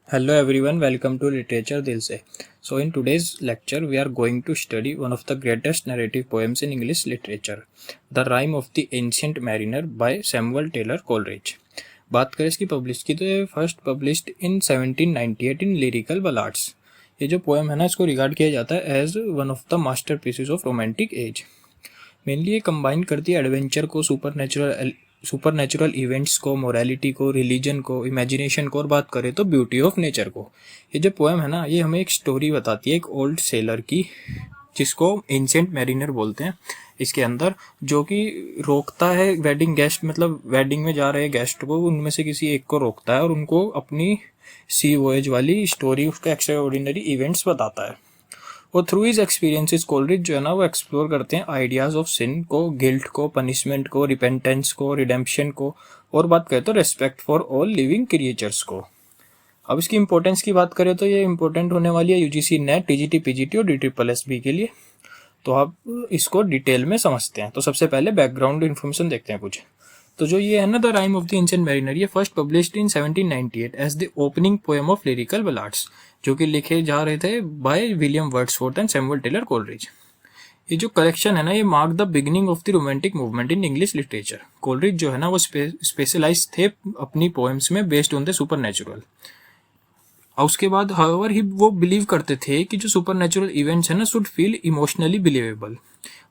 Hello everyone, welcome to Literature Dil Se. So in today's lecture we are going to study one of the greatest narrative poems in English literature, The Rime of the Ancient Mariner by Samuel Taylor Coleridge. बात करें इसकी publish की तो ये first published in 1798 in lyrical ballads. ये जो poem है ना इसको रिगार्ड किया जाता है as one of the masterpieces of romantic age. Mainly ये कंबाइन करती है एडवेंचर को, सुपर नेचुरल इवेंट्स को, मोरालिटी को, रिलीजन को, इमेजिनेशन को और बात करें तो ब्यूटी ऑफ नेचर को. ये जो पोएम है ना ये हमें एक स्टोरी बताती है एक ओल्ड सेलर की जिसको एंशिएंट मैरिनर बोलते हैं. इसके अंदर जो कि रोकता है वेडिंग गेस्ट, मतलब वेडिंग में जा रहे गेस्ट को उनमें से किसी एक को रोकता है और उनको अपनी सी वॉयज वाली स्टोरी, उसका एक्स्ट्रा ऑर्डिनरी इवेंट्स बताता है. और थ्रू हिज एक्सपीरियंसेस कोलरिज जो है ना वो एक्सप्लोर करते हैं आइडियाज़ ऑफ सिन को, गिल्ट को, पनिशमेंट को, रिपेंटेंस को, रिडेम्पशन को और बात करें तो respect for all living creatures को. अब इसकी इंपॉर्टेंस की बात करें तो ये इंपॉर्टेंट होने वाली है यूजीसी नेट, टीजीटी, पीजीटी और DSSB के लिए. तो आप इसको डिटेल में समझते हैं. तो सबसे पहले बैकग्राउंड इन्फॉर्मेशन देखते हैं कुछ. तो जो ये है ना the rime of the ancient mariner, ये first published in 1798 as the opening poem of lyrical ballads, जो कि लिखे जा रहे थे by William Wordsworth and Samuel Taylor Coleridge. ये जो कलेक्शन है ना ये mark the beginning of the romantic movement in English literature. Coleridge जो है ना वो स्पेशलाइज थे अपनी पोएम्स में based on the super natural. और उसके बाद हाउएवर ही वो बिलीव करते थे कि जो सुपर नेचुरल इवेंट्स है ना शुड फील इमोशनली बिलीवेबल.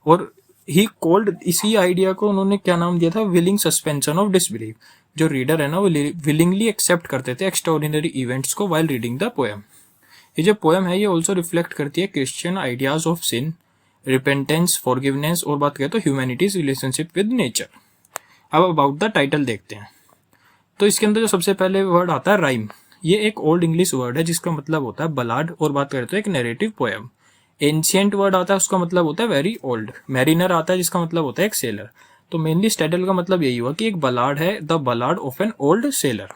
और ही कॉल्ड, इसी आइडिया को उन्होंने क्या नाम दिया था, विलिंग सस्पेंशन ऑफ डिसबिलीव. जो रीडर है ना वो विलिंगली एक्सेप्ट करते थे एक्स्ट्राऑर्डिनरी इवेंट्स को वाइल रीडिंग द पोएम. ये जो पोएम है ये ऑल्सो रिफ्लेक्ट करती है Christian ideas of sin, repentance, forgiveness और बात करें तो ह्यूमैनिटीज रिलेशनशिप विद नेचर. अब अबाउट द टाइटल देखते हैं. तो इसके अंदर जो सबसे पहले वर्ड आता है राइम. ये एक ओल्ड इंग्लिश वर्ड है जिसका मतलब होता है बलाड और बात करें तो एक नैरेटिव पोएम. एंशिएंट वर्ड आता है उसका मतलब होता है वेरी ओल्ड. मैरिनर आता है जिसका मतलब होता है एक सेलर. तो मेनली इस टाइटल का मतलब यही हुआ कि एक बलाड है, the ballad of an old sailor.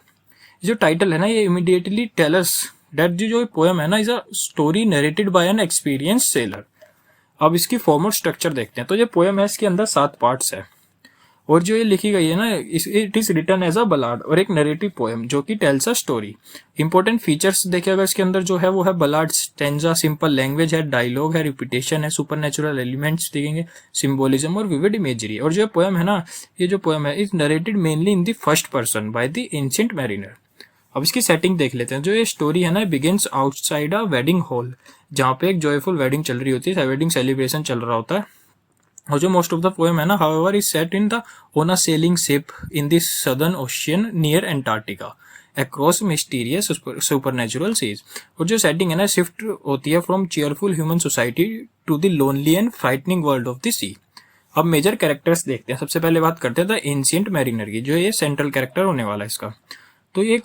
जो टाइटल है ना ये इमीडिएटली टेलस दैट जो पोएम है ना is a story narrated by an experience sailor. अब इसकी फॉर्म और स्ट्रक्चर देखते हैं. तो ये पोएम है इसके अंदर 7 पार्ट्स है और जो ये लिखी गई है ना it is written as a ballad और एक नरेटिव पोएम जो कि tells a story. Important features देखिएगा इसके अंदर जो है वो है बलाड स्टेंजा, सिंपल लैंग्वेज है, डायलॉग है, रिपीटेशन है, सुपरनेचुरल एलिमेंट्स दिखेंगे, सिंबोलिज्म और विविड इमेजरी. और जो पोएम है ना ये जो पोएम है is narrated mainly in the first person by the ancient mariner. अब इसकी सेटिंग देख लेते हैं. जो ये स्टोरी है ना begins outside a wedding hall, जहाँ पे एक जॉयफुल वेडिंग चल रही होती है, वेडिंग सेलिब्रेशन चल रहा होता है. और जो मोस्ट ऑफ द पोएम है ना however is set in the on a sailing ship in the southern ocean near Antarctica across mysterious supernatural seas. और जो सेटिंग है ना शिफ्ट होती है from cheerful human society to the lonely and frightening world of the sea. अब major characters देखते हैं. सबसे पहले बात करते हैं द एंशिएंट मैरिनर की, जो ये सेंट्रल कैरेक्टर होने वाला है इसका. तो ये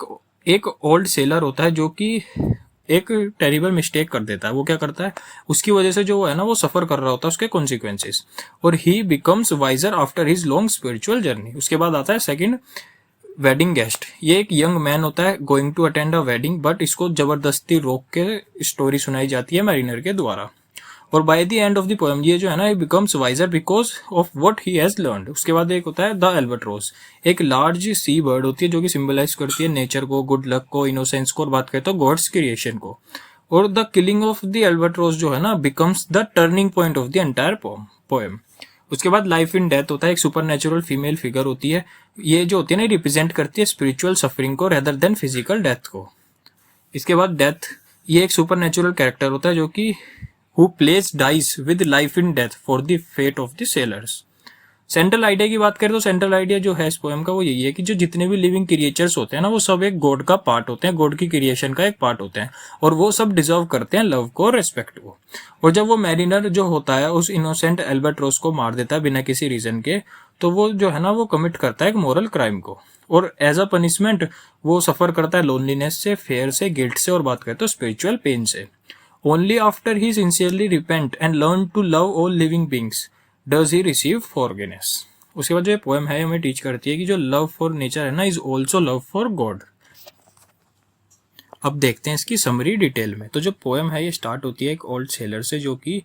एक ओल्ड सेलर होता है जो कि एक टेरिबल मिस्टेक कर देता है. वो क्या करता है, उसकी वजह से जो है ना वो सफर कर रहा होता है उसके कॉन्सिक्वेंसेस. और he becomes wiser after his long spiritual journey. उसके बाद आता है सेकंड वेडिंग गेस्ट. ये एक यंग मैन होता है going to attend a wedding, but इसको जबरदस्ती रोक के स्टोरी सुनाई जाती है मैरिनर के द्वारा. और by the end of the poem ये जो है ना ये becomes wiser because of what he has learned. उसके बाद एक होता है द एल्बाट्रोस. एक लार्ज सी बर्ड होती है जो कि सिंबलाइज करती है नेचर को, गुड लक को, इनोसेंस को और बात करें तो गॉड्स क्रिएशन को. और द किलिंग ऑफ द एल्बाट्रोस जो है ना becomes the turning point of the entire poem. उसके बाद लाइफ इन डेथ होता है. एक सुपर नेचुरल फीमेल फिगर होती है. ये जो होती है ना रिप्रेजेंट करती है स्पिरिचुअल सफरिंग को रेदर देन फिजिकल डेथ को. इसके बाद डेथ, ये एक सुपर नेचुरल कैरेक्टर होता है जो कि who plays dice with life in death for the fate of the sailors. Central idea की बात करें तो सेंट्रल आइडिया जो है इस पोएम का वो यही है कि जो जितने भी लिविंग क्रिएचर्स होते हैं ना वो सब एक गॉड का पार्ट होते हैं, गॉड की क्रिएशन का एक पार्ट होते हैं और वो सब डिजर्व करते हैं लव को और रेस्पेक्ट को. और जब वो मैरिनर जो होता है उस इनोसेंट एल्बाट्रोस को मार देता है बिना किसी रीजन के, तो वो जो है ना वो कमिट करता है एक मोरल क्राइम को. और एज अ पनिशमेंट वो सफर करता है लोनलीनेस से, फेयर से, गिल्ट से और बात करें तो स्पिरिचुअल पेन से. Only after he sincerely repent and learn to love all living beings does he receive forgiveness. उसके बाद जो पोएम है हमें टीच करती है कि जो लव फॉर नेचर है ना is also love for God. अब देखते हैं इसकी समरी डिटेल में. तो जो पोएम है ये स्टार्ट होती है एक ओल्ड सेलर से जो कि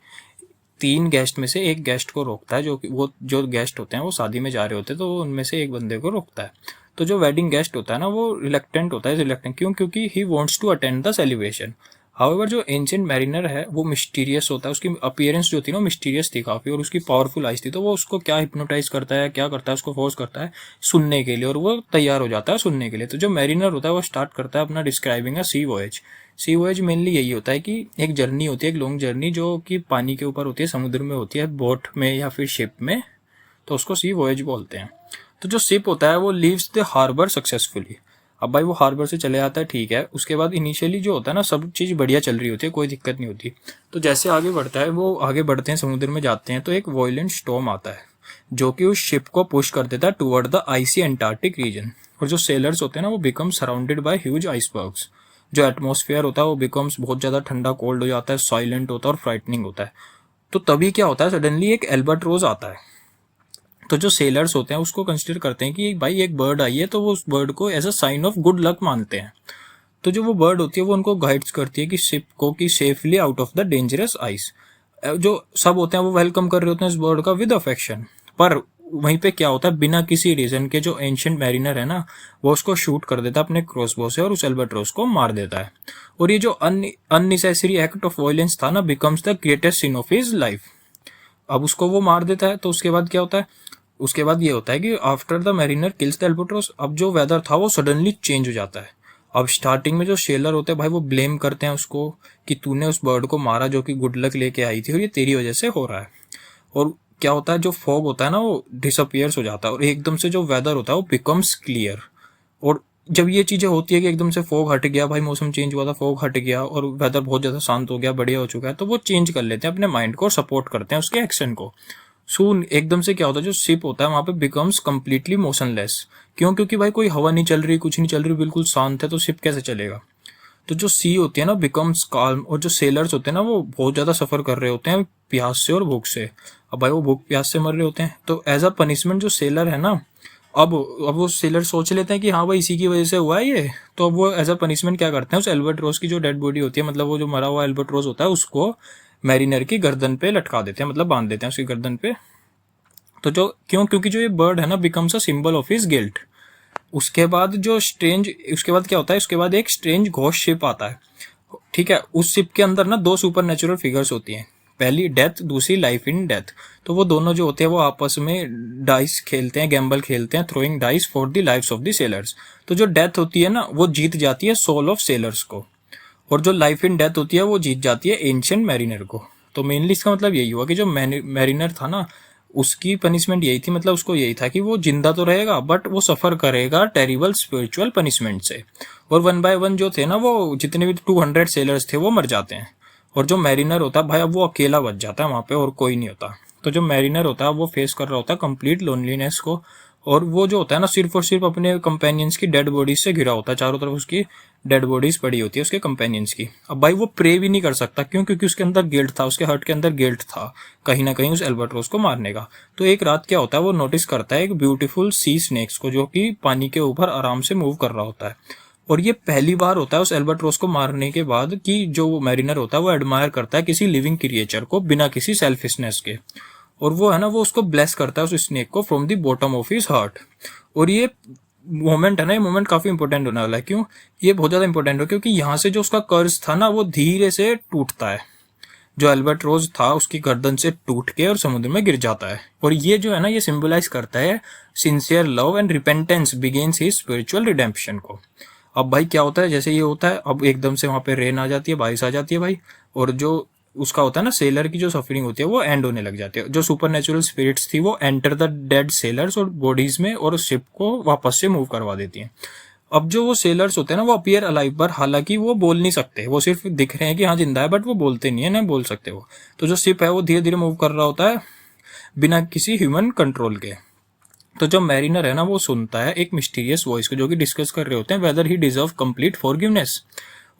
3 गेस्ट में से एक गेस्ट को रोकता है. जो कि वो जो गेस्ट होते हैं वो शादी में जा रहे होते हैं तो वो उनमें से एक बंदे को रोकता है. तो जो वेडिंग गेस्ट होता है ना वो रिलेक्टेंट होता है, रिलेक्टेंट क्यों? क्योंकि he wants to attend the celebration. However जो एंशिएंट मैरिनर है वो मिस्टीरियस होता है, उसकी अपीयरेंस जो थी ना मिस्टीरियस थी काफ़ी, और उसकी पावरफुल आइज थी, तो वो उसको क्या हिप्नोटाइज करता है, क्या करता है, उसको फोर्स करता है सुनने के लिए, और वो तैयार हो जाता है सुनने के लिए। तो जो मैरिनर होता है वो स्टार्ट करता है अपना describing a sea voyage. Sea voyage mainly यही होता है कि एक जर्नी होती है, एक लॉन्ग जर्नी जो कि पानी के ऊपर होती है, समुद्र में होती है, बोट में या फिर शिप में, तो उसको सी वॉयज बोलते हैं। तो जो शिप होता है वो लीव्स द हार्बर सक्सेसफुली। अब भाई वो हार्बर से चले आता है, ठीक है, उसके बाद इनिशियली जो होता है ना सब चीज़ बढ़िया चल रही होती है, कोई दिक्कत नहीं होती। तो जैसे आगे बढ़ता है, वो आगे बढ़ते हैं, समुद्र में जाते हैं, तो एक वॉयलेंट स्टॉर्म आता है जो कि उस शिप को पुश कर देता है toward the icy Antarctic region. और जो सेलर्स होते हैं ना वो become surrounded by huge icebergs. जो एटमॉस्फेयर होता है वो बिकम्स बहुत ज़्यादा ठंडा, कोल्ड हो जाता है, साइलेंट होता है और फ्राइटनिंग होता है। तो तभी क्या होता है, सडनली एक एल्बर्ट्रोज आता है। तो जो सेलर्स होते हैं उसको कंसिडर करते हैं कि भाई एक बर्ड आई है, तो वो उस बर्ड को as a sign of good luck मानते हैं। तो जो वो बर्ड होती है वो उनको गाइड्स करती है कि शिप को कि safely out of the dangerous ice. जो सब होते हैं वो वेलकम कर रहे होते हैं इस बर्ड का विद अफेक्शन। पर वहीं पे क्या होता है, बिना किसी रीजन के जो एंशिएंट मैरिनर है ना वो उसको शूट कर देता है अपने क्रॉसबो से और उस एल्बाट्रोस को मार देता है। और ये जो अननेसेसरी एक्ट ऑफ वायलेंस था ना becomes the greatest sin of his life. अब उसको वो मार देता है, तो उसके बाद क्या होता है, उसके बाद ये होता है कि after the mariner kills the albatross, अब जो वेदर था वो सडनली चेंज हो जाता है। अब स्टार्टिंग में जो सेलर होते हैं भाई वो ब्लेम करते हैं उसको कि तूने उस बर्ड को मारा जो कि गुड लक लेके आई थी और ये तेरी वजह से हो रहा है। और क्या होता है, जो फॉग होता है ना वो डिसअपियर्स हो जाता है और एकदम से जो वेदर होता है वो बिकम्स क्लियर। और जब ये चीज़ें होती है कि एकदम से फॉग हट गया, भाई मौसम चेंज हुआ था, फॉग हट गया और वेदर बहुत ज़्यादा शांत हो गया, बढ़िया हो चुका है, तो वो चेंज कर लेते हैं अपने माइंड को और सपोर्ट करते हैं उसके एक्शन को। सून एकदम से क्या होता है, जो शिप होता है वहाँ पे बिकम्स कम्प्लीटली मोशनलेस। क्यों? क्योंकि भाई कोई हवा नहीं चल रही, कुछ नहीं चल रही, बिल्कुल शांत है, तो शिप कैसे चलेगा। तो जो सी होती है ना बिकम्स काल्म, और जो सेलर्स होते हैं ना वो बहुत ज़्यादा सफ़र कर रहे होते हैं प्यास से और भूख से। अब भाई वो भूख प्यास से मर रहे होते हैं, तो एज अ पनिशमेंट जो सेलर है ना, अब वो सेलर सोच लेते हैं कि हाँ भाई इसी की वजह से हुआ है ये, तो अब वो एज अ पनिशमेंट क्या करते हैं, उस एल्बाट्रोस की जो डेड बॉडी होती है, मतलब वो जो मरा हुआ एल्बाट्रोस होता है, उसको मैरिनर की गर्दन पे लटका देते हैं, मतलब बांध देते हैं उसकी गर्दन पे। तो जो क्यों? क्योंकि जो ये बर्ड है ना becomes a symbol of his guilt. उसके बाद उसके बाद क्या होता है, उसके बाद एक स्ट्रेंज घोस्ट शिप आता है, ठीक है। उस शिप के अंदर ना दो सुपर नेचुरल फिगर्स होती हैं, पहली डेथ, दूसरी लाइफ इन डेथ। तो वो दोनों जो होते हैं वो आपस में डाइस खेलते हैं, गैम्बल खेलते हैं, throwing dice for the lives of the sellers. तो जो डेथ होती है ना वो जीत जाती है सोल ऑफ सेलर्स को, और जो लाइफ इन डेथ होती है वो जीत जाती है एंशिएंट मैरिनर को। तो मेनली इसका मतलब यही हुआ कि जो मैरिनर था ना उसकी पनिशमेंट यही थी, मतलब उसको यही था कि वो जिंदा तो रहेगा बट वो सफ़र करेगा टेरिबल स्पिरिचुअल पनिशमेंट से। और वन बाय वन जो थे ना वो जितने भी 200 सेलर्स थे वो मर जाते हैं, और जो मैरिनर होता है भाई अब वो अकेला बच जाता है वहाँ पे और कोई नहीं होता। तो जो मैरिनर होता है वो फेस कर रहा होता है कंप्लीट लोनलीनेस को, और वो जो होता है ना सिर्फ और सिर्फ अपने कंपेनियंस की डेड बॉडीज से घिरा होता है, चारों तरफ उसकी डेड बॉडीज पड़ी होती है उसके कंपेनियंस की। अब भाई वो प्रे भी नहीं कर सकता, क्यों? क्योंकि उसके अंदर गिल्ट था, उसके हार्ट के अंदर गिल्ट था कहीं ना कहीं उस एल्बाट्रोस को मारने का। तो एक रात क्या होता है, वो नोटिस करता है एक ब्यूटीफुल सी स्नेक्स को जो कि पानी के ऊपर आराम से मूव कर रहा होता है। और ये पहली बार होता है उस एल्बाट्रोस को मारने के बाद कि जो मैरिनर होता है वो एडमायर करता है किसी लिविंग क्रिएचर को बिना किसी सेल्फिशनेस के, और वो है ना वो उसको ब्लेस करता है उस स्नेक को from the bottom of his heart. और ये मोमेंट है ना, ये मोमेंट काफी इंपॉर्टेंट होने वाला है। क्यों? ये बहुत ज्यादा इंपॉर्टेंट है क्योंकि यहाँ से जो उसका कर्ज था ना वो धीरे से टूटता है, जो एल्बाट्रोस था उसकी गर्दन से टूट के और समुद्र में गिर जाता है। और ये जो है ना ये सिंबलाइज करता है sincere love and repentance begins his spiritual redemption को। अब भाई क्या होता है, जैसे ये होता है अब एकदम से वहां पे रेन आ जाती है, बारिश आ जाती है भाई, और जो उसका होता है ना सेलर की जो सफरिंग होती है वो एंड होने लग जाती है। जो सुपर नेचुरल स्पिरिट्स थी वो एंटर द डेड सेलर्स और बॉडीज में और शिप को वापस से मूव करवा देती हैं। अब जो वो सेलर्स होते हैं ना वो अपीयर अलाइव, पर हालांकि वो बोल नहीं सकते, वो सिर्फ दिख रहे हैं कि हाँ जिंदा है, बट वो बोलते नहीं है, नहीं बोल सकते वो। तो जो शिप है वो धीरे धीरे मूव कर रहा होता है बिना किसी ह्यूमन कंट्रोल के। तो जो मैरिनर है ना वो सुनता है एक मिस्टीरियस वॉइस को जो कि डिस्कस कर रहे होते हैं weather he deserve complete forgiveness.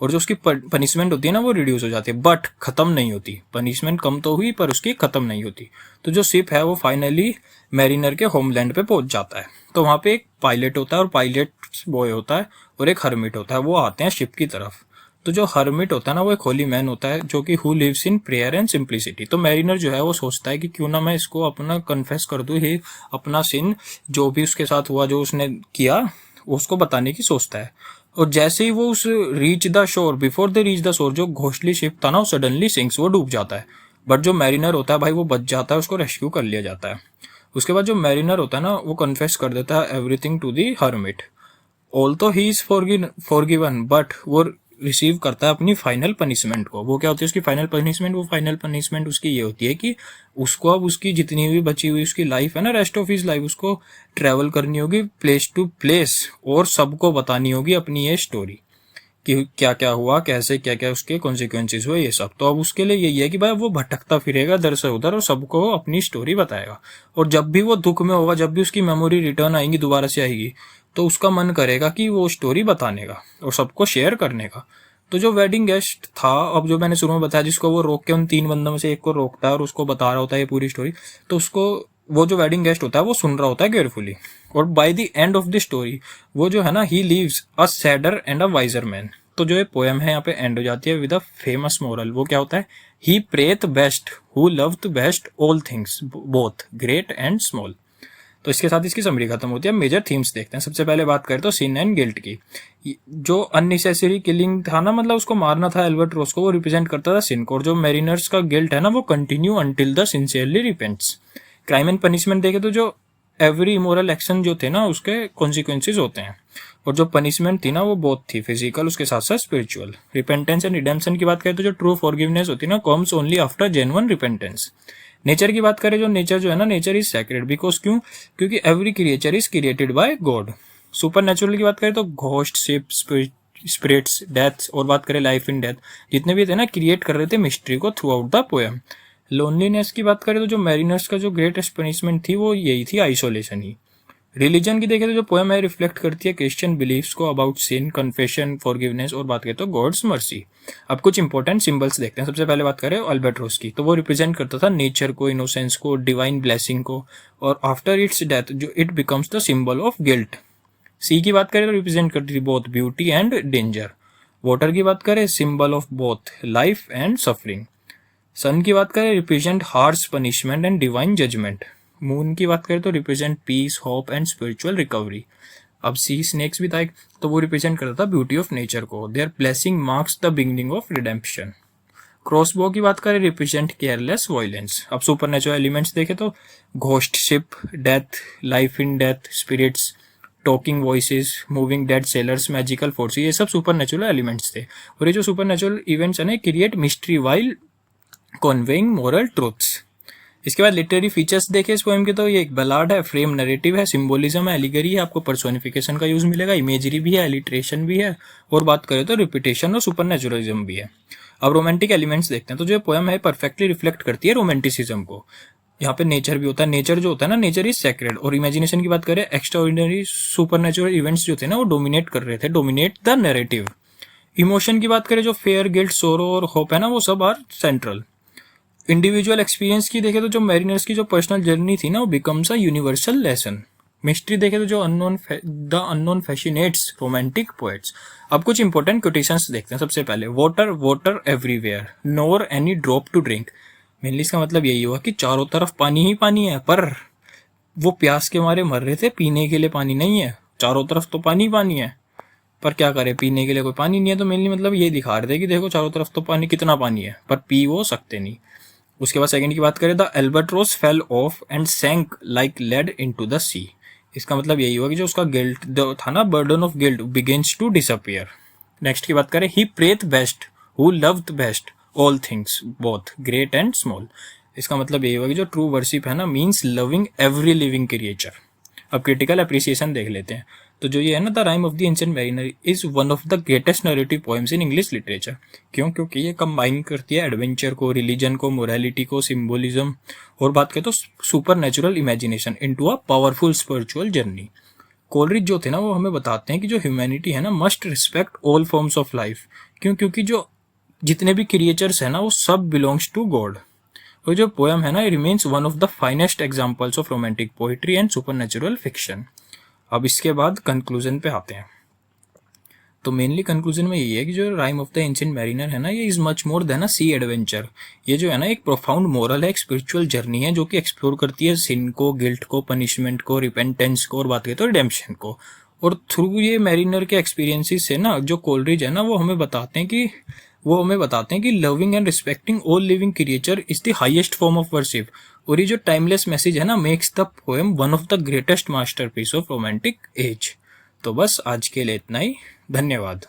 और जो उसकी पनिशमेंट होती है ना वो रिड्यूस हो जाती है, बट खत्म नहीं होती। पनिशमेंट कम तो हुई पर उसकी खत्म नहीं होती। तो जो शिप है वो फाइनली मैरिनर के होमलैंड पे पहुंच जाता है। तो वहाँ पे एक पायलट होता है और पायलट बॉय होता है और एक हर्मिट होता है, वो आते हैं शिप की तरफ। तो जो हर्मिट होता है ना वो एक होली मैन होता है जो कि who lives in prayer and simplicity. तो मैरिनर जो है वो सोचता है कि क्यों ना मैं इसको अपना कन्फेस कर दूं, ही अपना सिन जो भी उसके साथ हुआ, जो उसने किया वो उसको बताने की सोचता है। और जैसे ही वो उस reach the shore, before they reach the shore, जो घोस्टली शिप था ना, वो सडनली सिंक्स, वो डूब जाता है। बट जो मैरिनर होता है भाई वो बच जाता है, उसको रेस्क्यू कर लिया जाता है। उसके बाद जो मैरिनर होता है ना, वो कन्फेस कर देता है everything to the hermit. Although he is forgiven, but वो रिसीव करता है अपनी फाइनल पनिशमेंट को। वो क्या होती है उसकी फाइनल पनिशमेंट? वो फाइनल पनिशमेंट उसकी ये होती है कि उसको अब उसकी जितनी भी बची हुई उसकी लाइफ है ना, रेस्ट ऑफ हिज लाइफ, उसको ट्रेवल करनी होगी प्लेस टू प्लेस, और सबको बतानी होगी अपनी ये स्टोरी कि क्या क्या हुआ, कैसे क्या क्या उसके कॉन्सिक्वेंसेस हुए, ये सब। तो अब उसके लिए यही है कि भाई वो भटकता फिरेगा इधर से उधर और सबको अपनी स्टोरी बताएगा। और जब भी वो दुख में होगा, जब भी उसकी मेमोरी रिटर्न आएंगी, दोबारा से आएगी, तो उसका मन करेगा कि वो स्टोरी बताने का और सबको शेयर करने का। तो जो वेडिंग गेस्ट था, अब जो मैंने शुरू में बताया, जिसको वो रोक के उन 3 बंदों में से एक को रोकता है और उसको बता रहा होता है ये पूरी स्टोरी, तो उसको वो जो वेडिंग गेस्ट होता है वो सुन रहा होता है केयरफुली। और by the end of the story वो जो है ना, he leaves a sadder and a wiser man. तो जो ये पोएम है यहाँ पे एंड हो जाती है विद अ फेमस मोरल। वो क्या होता है? He prayeth best who loved best all things both great and small. तो इसके साथ इसकी समरी खत्म होती है। मेजर थीम्स देखते हैं। सबसे पहले बात करें तो सिन एंड गिल्ट की। जो अननेसेसरी किलिंग था ना, मतलब उसको मारना था एल्बर्ट्रोस को, वो रिप्रेजेंट करता था सिन को। और जो मैरिनर्स का गिल्ट है ना, वो continue until the sincerely repents. Crime and punishment देखे तो जो एवरी इमोरल एक्शन जो थे ना, उसके कॉन्सिक्वेंसेज होते हैं। और जो पनिशमेंट थी ना, वो बहुत थी फिजिकल, उसके साथ साथ स्पिरिचुअल। रिपेंटेंस एंड रिडेम्पशन की बात करें तो जो ट्रू फॉरगिवनेस होती है ना, comes only after genuine repentance. Nature की बात करें, जो नेचर जो है ना, नेचर इज सैक्रेड बिकॉज क्यों? क्योंकि every creature is created by God. Super natural की बात करें तो घोस्ट, शिप, स्पिरिट्स, डेथ, और बात करें लाइफ इन डेथ, जितने भी थे ना, क्रिएट कर रहे थे मिस्ट्री को through out the poem. Loneliness की बात करें तो जो मैरिनर्स का जो ग्रेटेस्ट पनिशमेंट थी वो यही थी, आइसोलेशन ही। रिलीजन की देखें तो जो पोएम है रिफ्लेक्ट करती है क्रिश्चियन बिलीफ्स को अबाउट सिन, कन्फेशन, फॉरगिवनेस, और बात करें तो गॉड्स मर्सी। अब कुछ इंपॉर्टेंट सिंबल्स देखते हैं। सबसे पहले बात करें अल्बर्ट्रोस की, तो वो रिप्रेजेंट करता था नेचर को, इनोसेंस को, डिवाइन ब्लेसिंग को। और आफ्टर इट्स डेथ जो it becomes the symbol of guilt. Sea की बात करें तो रिप्रेजेंट करती थी both beauty and danger. Water की बात करें, symbol of both life and suffering. Sun की बात करें, represent harsh punishment and divine judgement. Moon की बात करें तो represent peace, hope and spiritual recovery. अब सी स्नेक्स भी था एक, तो वो रिप्रेजेंट करता था ब्यूटी ऑफ नेचर को। Their blessing marks the beginning of redemption. Crossbow की बात करें, रिप्रेजेंट केयरलेस वायलेंस। अब सुपर नेचुरल एलिमेंट्स देखे तो ghost ship, death, life in death, spirits, talking voices, moving dead sailors, magical forces, ये सब super natural elements थे। और ये जो सुपर नेचुरल इवेंट्स है ना, create mystery while conveying moral truths. इसके बाद लिटरेरी फीचर्स देखे इस पोएम के, तो ये एक बलाड है, फ्रेम नरेटिव है, सिंबोलिज्म है, एलिगरी है, आपको पर्सोनिफिकेशन का यूज मिलेगा, इमेजरी भी है, एलिट्रेशन भी है, और बात करें तो रिपीटेशन और सुपरनेचुरलिज्म भी है। अब रोमांटिक एलिमेंट्स देखते हैं। तो जो पोएम है परफेक्टली रिफ्लेक्ट करती है रोमांटिसिज्म को। यहाँ पे नेचर भी होता है, नेचर जो होता है ना, नेचर इज सेक्रेड। और इमेजिनेशन की बात करें, एक्स्ट्राऑर्डिनरी सुपरनेचुरल इवेंट्स जो थे ना, वो डोमिनेट कर रहे थे, डोमिनेट द नैरेटिव। इमोशन की बात करें, जो फेयर, गिल्ट, सोरो और होप है ना, वो सब आर सेंट्रल। इंडिविजुअल एक्सपीरियंस की देखे तो जो मैरिनर्स की जो पर्सनल जर्नी थी ना, वो becomes a universal lesson. Mystery देखे तो जो the unknown fascinates romantic poets. अब कुछ इंपॉर्टेंट कोटेशंस देखते हैं। सबसे पहले, water water everywhere, nor any drop to drink. Mainly इसका मतलब यही हुआ कि चारों तरफ पानी ही पानी है, पर वो प्यास के मारे मर रहे थे, पीने के लिए पानी नहीं है। चारों तरफ तो पानी पानी है, पर क्या करें, पीने के लिए कोई पानी नहीं है। तो मेनली मतलब ये दिखा रहे थे कि देखो चारों तरफ तो पानी, कितना पानी है, पर पी वो सकते नहीं। उसके बाद सेकंड की बात करें, the albatross fell off and sank like lead into the sea. इसका मतलब यही हुआ कि जो उसका गिल्ट था ना, burden of guilt begins to disappear. Next की बात करें, he prayeth best who loved best all things both great and small. इसका मतलब यही हुआ कि जो ट्रू वर्शिप है ना, means loving every living creature. अब क्रिटिकल अप्रिसिएशन देख लेते हैं। तो जो ये है ना, the rime of the ancient mariner is one of the greatest narrative poems in English literature. क्यों? क्योंकि ये कंबाइन करती है एडवेंचर को, रिलीजन को, मोरालिटी को, सिंबोलिज्म, और बात करें तो super natural imagination into a powerful spiritual journey. Coleridge जो थे ना, वो हमें बताते हैं कि जो ह्यूमैनिटी है ना, must respect all forms of life. क्यों? क्योंकि जो जितने भी क्रिएचर्स है ना, वो सब बिलोंग्स टू गॉड। और जो पोएम है ना, it remains one of the finest examples of romantic poetry and supernatural fiction। अब इसके बाद कंक्लूजन पे आते हैं। तो मेनली कंक्लूजन में यही है कि जो rime of the ancient mariner है ना, ये is much more than a sea adventure. ये जो है ना, एक प्रोफाउंड मोरल है, एक स्पिरिचुअल जर्नी है, जो कि एक्सप्लोर करती है सिन को, गिल्ट को, पनिशमेंट को, रिपेंटेंस को, और बात करें तो रिडेम्पशन को। और थ्रू ये मैरिनर के एक्सपीरियंसेस से ना जो कोलरिज है ना वो हमें बताते हैं कि loving and respecting all living creature is the highest form of worship. और ये जो टाइमलेस मैसेज है ना makes the poem one of the greatest masterpiece of romantic as. तो बस आज के लिए इतना ही, धन्यवाद।